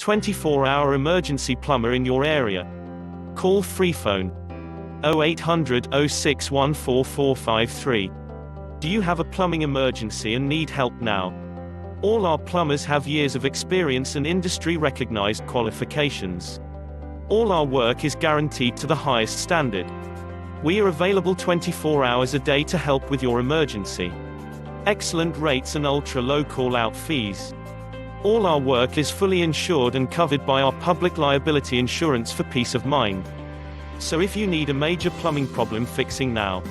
24-hour emergency plumber in your area. Call free phone 0800 06144453. Do you have a plumbing emergency and need help now? All our plumbers have years of experience and industry-recognized qualifications. All our work is guaranteed to the highest standard. We are available 24 hours a day to help with your emergency. Excellent rates and ultra-low call-out fees. All our work is fully insured and covered by our public liability insurance for peace of mind. So if you need a major plumbing problem fixing now,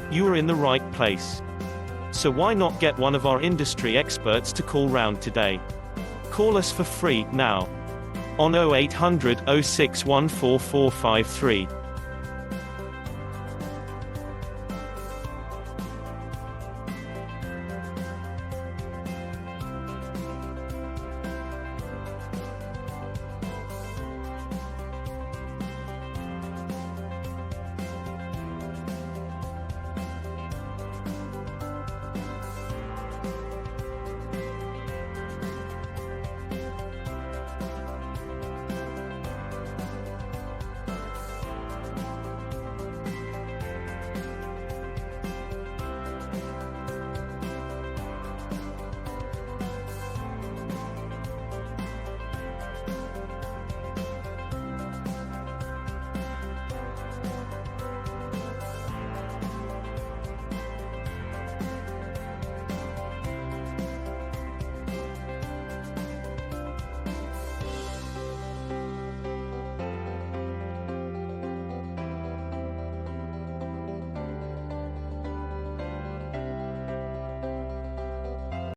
you are in the right place. So why not get one of our industry experts to call round today? Call us for free, now, on 0800 06144453.